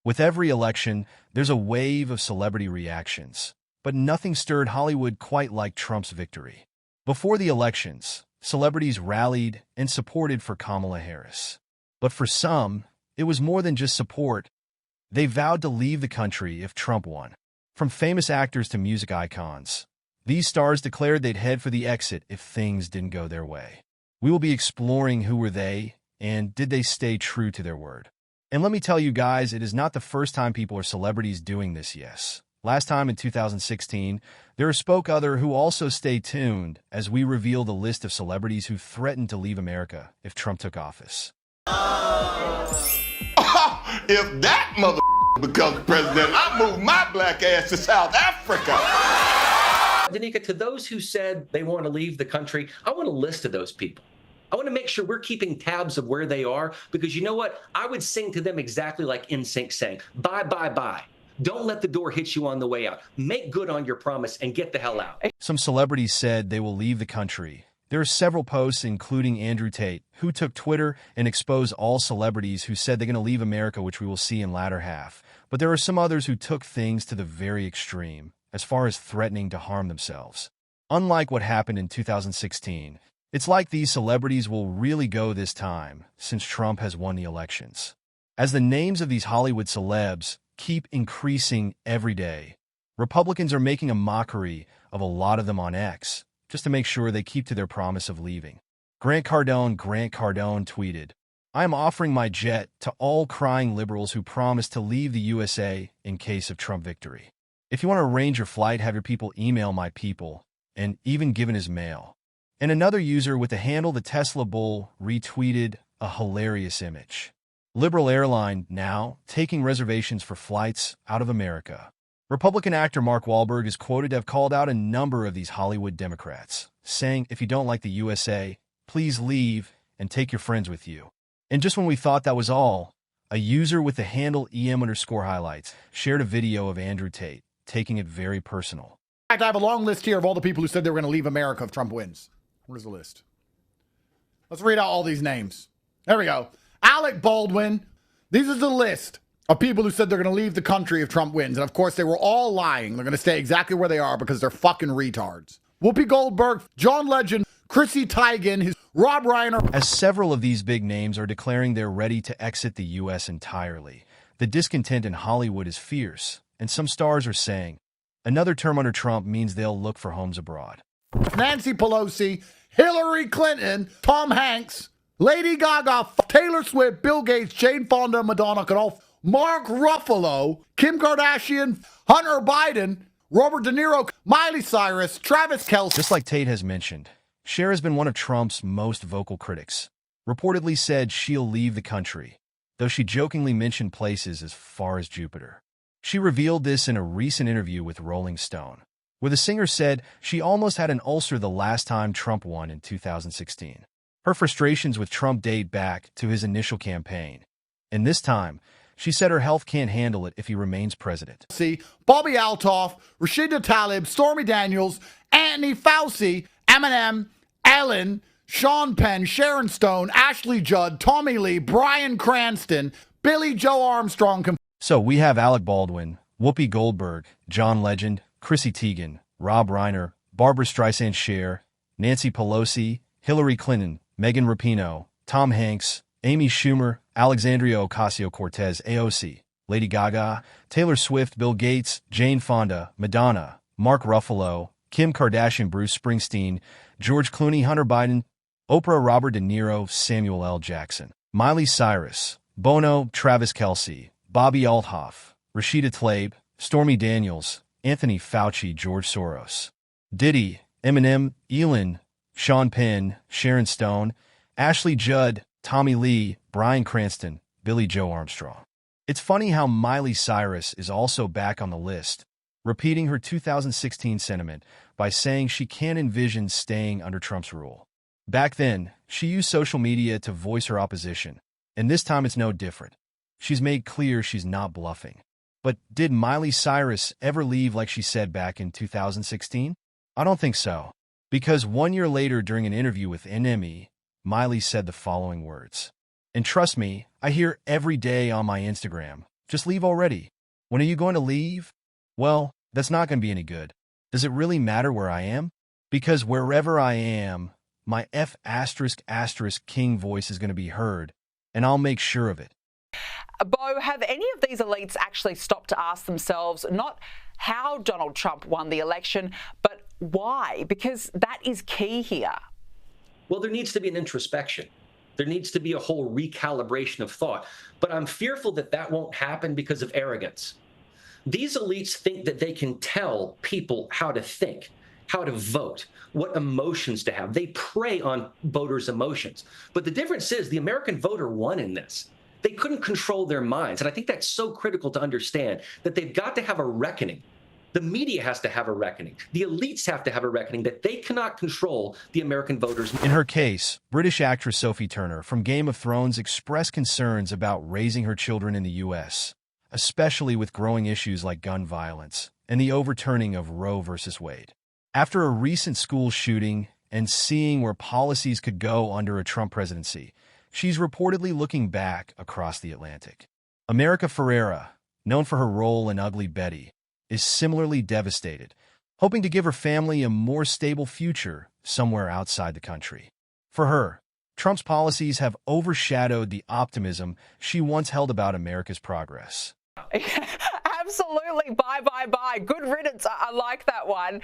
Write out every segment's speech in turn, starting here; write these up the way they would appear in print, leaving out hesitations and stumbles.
With every election, there's a wave of celebrity reactions, but nothing stirred Hollywood quite like Trump's victory. Before the elections, celebrities rallied and supported for Kamala Harris. But for some, it was more than just support. They vowed to leave the country if Trump won. From famous actors to music icons, these stars declared they'd head for the exit if things didn't go their way. We will be exploring who were they, and did they stay true to their word. And let me tell you guys, it is not the first time people or celebrities doing this, yes. Last time in 2016, there spoke other who also stay tuned as we reveal the list of celebrities who threatened to leave America if Trump took office. If that mother becomes president, I move my black ass to South Africa. Danica, to those who said they want to leave the country, I want a list of those people. I want to make sure we're keeping tabs of where they are, because you know what? I would sing to them exactly like NSYNC sang. Bye, bye, bye. Don't let the door hit you on the way out. Make good on your promise and get the hell out. Some celebrities said they will leave the country. There are several posts, including Andrew Tate, who took Twitter and exposed all celebrities who said they're going to leave America, which we will see in latter half. But there are some others who took things to the very extreme, as far as threatening to harm themselves. Unlike what happened in 2016, it's like these celebrities will really go this time, since Trump has won the elections. As the names of these Hollywood celebs keep increasing every day, Republicans are making a mockery of a lot of them on X, just to make sure they keep to their promise of leaving. Grant Cardone tweeted, "I am offering my jet to all crying liberals who promise to leave the USA in case of Trump victory. If you want to arrange your flight, have your people email my people," and even given his mail. And another user with the handle The Tesla Bull retweeted a hilarious image. Liberal airline now taking reservations for flights out of America. Republican actor Mark Wahlberg is quoted to have called out a number of these Hollywood Democrats, saying, "If you don't like the USA, please leave and take your friends with you." And just when we thought that was all, a user with the handle EM_highlights shared a video of Andrew Tate taking it very personal. In fact, I have a long list here of all the people who said they were going to leave America if Trump wins. Where's the list? Let's read out all these names. There we go. Alec Baldwin. These is the list of people who said they're going to leave the country if Trump wins. And of course, they were all lying. They're going to stay exactly where they are because they're fucking retards. Whoopi Goldberg, John Legend, Chrissy Teigen, Rob Reiner. As several of these big names are declaring they're ready to exit the U.S. entirely, the discontent in Hollywood is fierce, and some stars are saying another term under Trump means they'll look for homes abroad. Nancy Pelosi, Hillary Clinton, Tom Hanks, Lady Gaga, Taylor Swift, Bill Gates, Jane Fonda, Madonna, Mark Ruffalo, Kim Kardashian, Hunter Biden, Robert De Niro, Miley Cyrus, Travis Kelce. Just like Tate has mentioned, Cher has been one of Trump's most vocal critics. Reportedly said she'll leave the country, though she jokingly mentioned places as far as Jupiter. She revealed this in a recent interview with Rolling Stone, where the singer said she almost had an ulcer the last time Trump won in 2016. Her frustrations with Trump date back to his initial campaign, and this time, she said her health can't handle it if he remains president. See, Bobby Altoff, Rashida Tlaib, Stormy Daniels, Anthony Fauci, Eminem, Ellen, Sean Penn, Sharon Stone, Ashley Judd, Tommy Lee, Bryan Cranston, Billy Joe Armstrong. So we have Alec Baldwin, Whoopi Goldberg, John Legend, Chrissy Teigen, Rob Reiner, Barbara Streisand, Cher, Nancy Pelosi, Hillary Clinton, Megan Rapinoe, Tom Hanks, Amy Schumer, Alexandria Ocasio-Cortez, AOC, Lady Gaga, Taylor Swift, Bill Gates, Jane Fonda, Madonna, Mark Ruffalo, Kim Kardashian, Bruce Springsteen, George Clooney, Hunter Biden, Oprah, Robert De Niro, Samuel L. Jackson, Miley Cyrus, Bono, Travis Kelce, Bobby Althoff, Rashida Tlaib, Stormy Daniels, Anthony Fauci, George Soros, Diddy, Eminem, Elon, Sean Penn, Sharon Stone, Ashley Judd, Tommy Lee, Bryan Cranston, Billy Joe Armstrong. It's funny how Miley Cyrus is also back on the list, repeating her 2016 sentiment by saying she can't envision staying under Trump's rule. Back then, she used social media to voice her opposition, and this time it's no different. She's made clear she's not bluffing. But did Miley Cyrus ever leave like she said back in 2016? I don't think so. Because 1 year later, during an interview with NME, Miley said the following words. "And trust me, I hear every day on my Instagram, Just leave already. When are you going to leave? Well, that's not going to be any good. Does it really matter where I am? Because wherever I am, my F***king voice is going to be heard, and I'll make sure of it. Bo, have any of these elites actually stopped to ask themselves not how Donald Trump won the election, but why? Because that is key here. Well, there needs to be an introspection. There needs to be a whole recalibration of thought. But I'm fearful that that won't happen because of arrogance. These elites think that they can tell people how to think, how to vote, what emotions to have. They prey on voters' emotions. But the difference is the American voter won in this. They couldn't control their minds. And I think that's so critical to understand, that they've got to have a reckoning. The media has to have a reckoning. The elites have to have a reckoning that they cannot control the American voters. In her case, British actress Sophie Turner from Game of Thrones expressed concerns about raising her children in the U.S., especially with growing issues like gun violence and the overturning of Roe v. Wade. After a recent school shooting and seeing where policies could go under a Trump presidency, she's reportedly looking back across the Atlantic. America Ferrera, known for her role in Ugly Betty, is similarly devastated, hoping to give her family a more stable future somewhere outside the country. For her, Trump's policies have overshadowed the optimism she once held about America's progress. Absolutely. Bye, bye, bye. Good riddance. I like that one.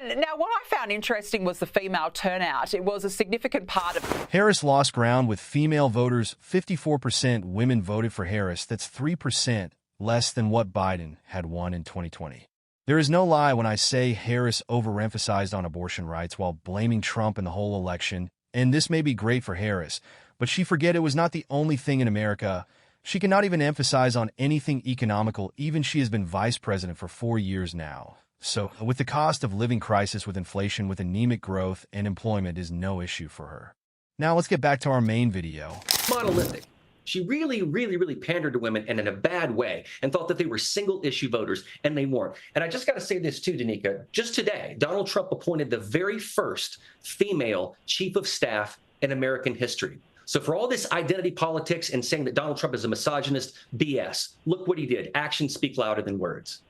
And now what I found interesting was the female turnout. It was a significant part of... Harris lost ground with female voters. 54% women voted for Harris. That's 3% less than what Biden had won in 2020. There is no lie when I say Harris overemphasized on abortion rights while blaming Trump in the whole election. And this may be great for Harris, but she forget it was not the only thing in America. She cannot even emphasize on anything economical, even she has been vice president for 4 years now. So, with the cost of living crisis with inflation, with anemic growth and employment is no issue for her. Now let's get back to our main video. Monolithic. She really pandered to women, and in a bad way, and thought that they were single-issue voters, and they weren't. And I just got to say this too, Danica. Just today, Donald Trump appointed the very first female chief of staff in American history. So for all this identity politics and saying that Donald Trump is a misogynist, BS. Look what he did. Actions speak louder than words.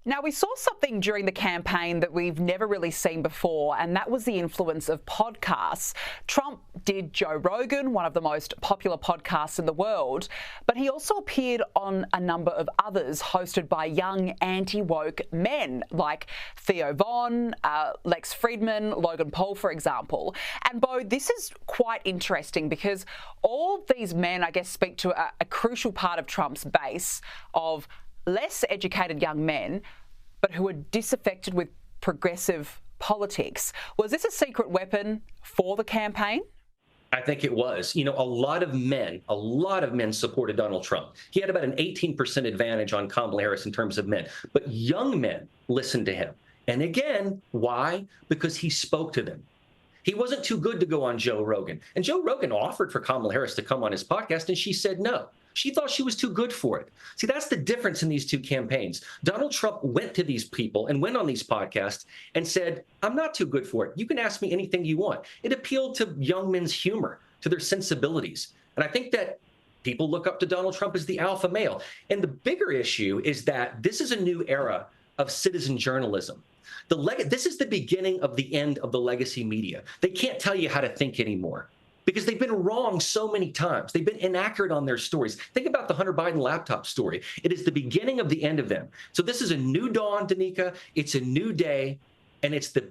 Now, we saw something during the campaign that we've never really seen before, and that was the influence of podcasts. Trump did Joe Rogan, one of the most popular podcasts in the world, but he also appeared on a number of others hosted by young anti-woke men like Theo Von, Lex Friedman, Logan Paul, for example. And Bo, this is quite interesting because all these men, I guess, speak to a crucial part of Trump's base of less educated young men, but who are disaffected with progressive politics. Was this a secret weapon for the campaign? I think it was. You know, a lot of men supported Donald Trump. He had about an 18% advantage on Kamala Harris in terms of men. But young men listened to him. And again, why? Because he spoke to them. He wasn't too good to go on Joe Rogan. And Joe Rogan offered for Kamala Harris to come on his podcast, and she said no. She thought she was too good for it. See, that's the difference in these two campaigns. Donald Trump went to these people and went on these podcasts and said, I'm not too good for it. You can ask me anything you want. It appealed to young men's humor, to their sensibilities. And I think that people look up to Donald Trump as the alpha male. And the bigger issue is that this is a new era of citizen journalism. This is the beginning of the end of the legacy media. They can't tell you how to think anymore, because they've been wrong so many times. They've been inaccurate on their stories. Think about the Hunter Biden laptop story. It is the beginning of the end of them. So this is a new dawn, Danica. It's a new day, and it's the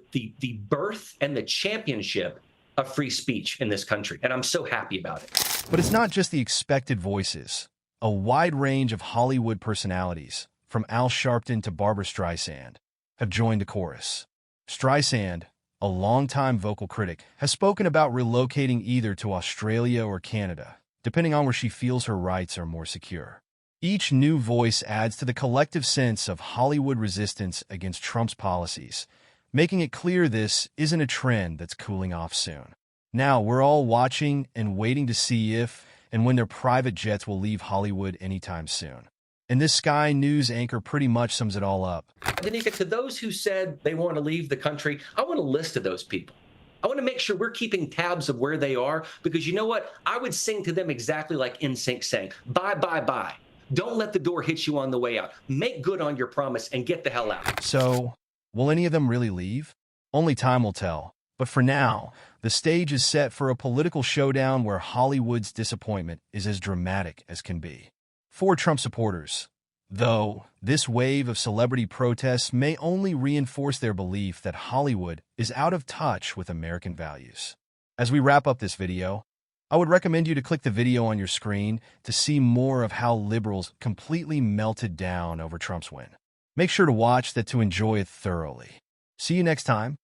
birth and the championship of free speech in this country. And I'm so happy about it. But it's not just the expected voices. A wide range of Hollywood personalities, from Al Sharpton to Barbra Streisand, have joined the chorus. Streisand, a longtime vocal critic, has spoken about relocating either to Australia or Canada, depending on where she feels her rights are more secure. Each new voice adds to the collective sense of Hollywood resistance against Trump's policies, making it clear this isn't a trend that's cooling off soon. Now, we're all watching and waiting to see if and when their private jets will leave Hollywood anytime soon. And this Sky News anchor pretty much sums it all up. Danica, to those who said they want to leave the country, I want a list of those people. I want to make sure we're keeping tabs of where they are, because you know what? I would sing to them exactly like NSYNC sang, bye, bye, bye. Don't let the door hit you on the way out. Make good on your promise and get the hell out. So, will any of them really leave? Only time will tell. But for now, the stage is set for a political showdown where Hollywood's disappointment is as dramatic as can be. For Trump supporters, though, this wave of celebrity protests may only reinforce their belief that Hollywood is out of touch with American values. As we wrap up this video, I would recommend you to click the video on your screen to see more of how liberals completely melted down over Trump's win. Make sure to watch that to enjoy it thoroughly. See you next time.